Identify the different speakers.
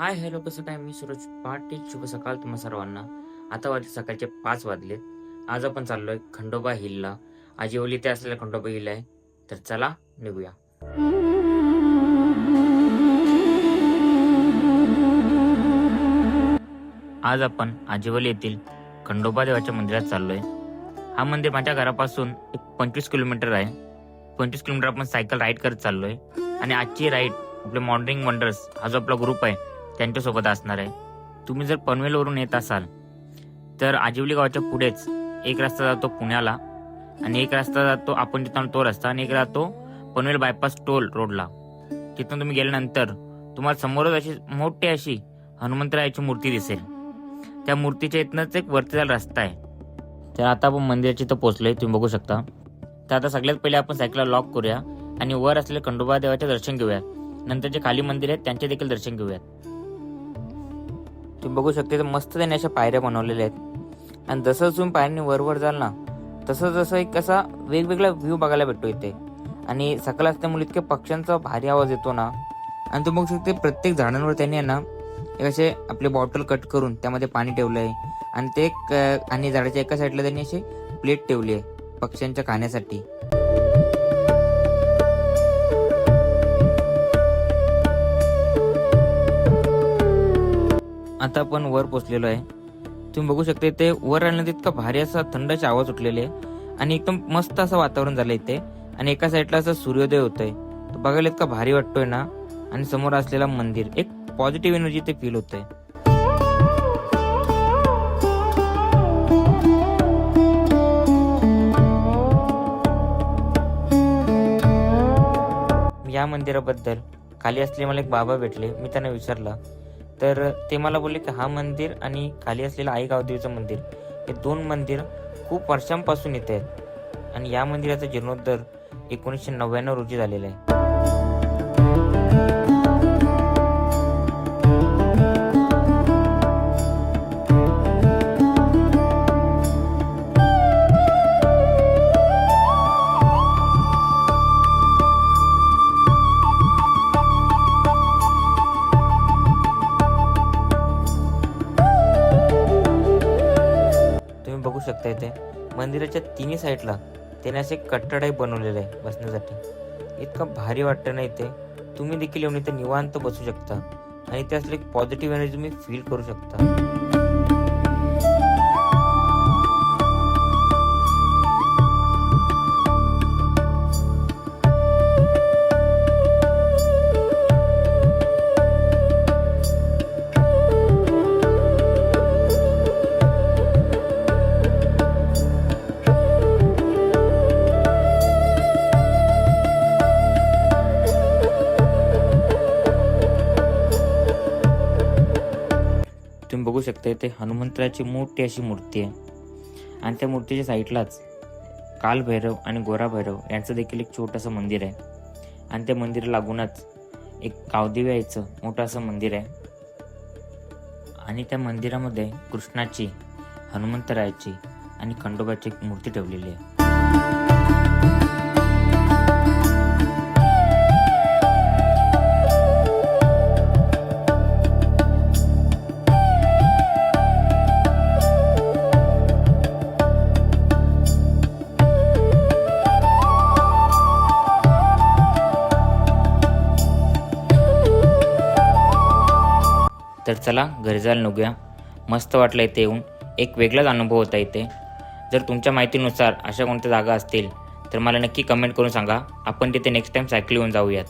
Speaker 1: Hi hello कसं काय. मी सूरज पाटील. शुभ सकाळ तुम्हा सर्वांना. आता वाजले सकाळचे 5 वाजलेत. आज आपण चाललोय खंडोबा हिलला. आजिवली ते असलेला खंडोबा हिल आहे. तर चला निघूया. आज आपण आजिवली येथील खंडोबा देवाच्या मंदिरात चाललोय. हा मंदिर माझ्या घरापासून एक 25 किलोमीटर आहे. 25 किलोमीटर आपण सायकल राईड करत चाललोय. आणि आजची राईड आपले मॉर्निंग वंडर्स हा जो आपला ग्रुप आहे त्यांच्यासोबत असणार आहे. तुम्ही जर पनवेलवरून येत असाल तर आजिवली गावाच्या पुढेच एक रस्ता जातो पुण्याला आणि एक रस्ता जातो आपण जिथं तो रस्ता आणि एक राहतो पनवेल बायपास टोल रोडला. तिथून तुम्ही गेल्यानंतर तुम्हाला समोरच अशी मोठी अशी हनुमंतरायाची मूर्ती दिसेल. त्या मूर्तीच्या इथनच एक वरती जायला रस्ता आहे. तर आता आपण मंदिराच्या इथं पोहोचलोय, तुम्ही बघू शकता. तर आता सगळ्यात पहिले आपण सायकलला लॉक करूया आणि वर असलेले खंडोबा देवाचे दर्शन घेऊयात. नंतर जे खाली मंदिर आहेत त्यांचे देखील दर्शन घेऊयात. तुम्ही बघू शकता मस्त त्यांनी अशा पायऱ्या बनवलेल्या आहेत आणि जसं तुम्ही पायऱ्यांनी वर जाल ना तसं जसं एक असा वेगवेगळा व्ह्यू बघायला भेटतो इथे. आणि सकाळ असल्यामुळे इतक्या पक्ष्यांचा भारी आवाज येतो ना. आणि तुम्ही बघू शकता प्रत्येक झाडांवर त्यांनी आहे ना एक असे आपले बॉटल कट करून त्यामध्ये पाणी ठेवलंय आणि ते आणि झाडाच्या एका साईडला त्यांनी अशी प्लेट ठेवली आहे पक्ष्यांच्या खाण्यासाठी. आता आपण वर पोचलेलो आहे. तुम्ही बघू शकता इथे वर आल्यानंतर इतका भारी असा थंड असे आवाज उठलेले आणि एकदम मस्त असं वातावरण झालं इथे. आणि एका साईडला असं सूर्योदय होतोय, तो बघायला इतका भारी वाटतोय ना. आणि समोर असलेला मंदिर एक पॉझिटिव्ह एनर्जी ते फील होतंय. या मंदिराबद्दल खाली असले मला एक बाबा भेटले. मी त्यांना विचारलं तर ते मला बोलले की हा मंदिर आणि खाली असलेलं आई गावदेवीचं मंदिर हे दोन मंदिर खूप वर्षांपासून येत आहेत आणि या मंदिराचा जीर्णोद्धार 1999 रोजी झालेला आहे. बघू शकता इथे मंदिराच्या तिन्ही साईडला त्याने असे कट्टा टाईप बनवलेलं आहे बसण्यासाठी. इतकं भारी वाटतं ना इथे. तुम्ही देखील येऊन इथे निवांत बसू शकता आणि ते असले एक पॉझिटिव्ह एनर्जी तुम्ही फील करू शकता. तुम्ही बघू शकता इथे हनुमंतराची मोठी अशी मूर्ती आहे आणि त्या मूर्तीच्या साईडलाच कालभैरव आणि गोरा भैरव यांचं देखील एक छोटंसं मंदिर आहे. आणि त्या मंदिराला लागूनच एक गावदेवी आईचं मोठं असं मंदिर आहे. आणि त्या मंदिरामध्ये कृष्णाची, हनुमंतरायाची आणि खंडोबाची एक मूर्ती ठेवलेली आहे. तर चला घरी जायला निघूया. मस्त वाटलं इथे येऊन. एक वेगळाच अनुभव होता इथे. जर तुमच्या माहितीनुसार अशा कोणत्या जागा असतील तर मला नक्की कमेंट करून सांगा. आपण तिथे नेक्स्ट टाइम सायकल घेऊन जाऊयात.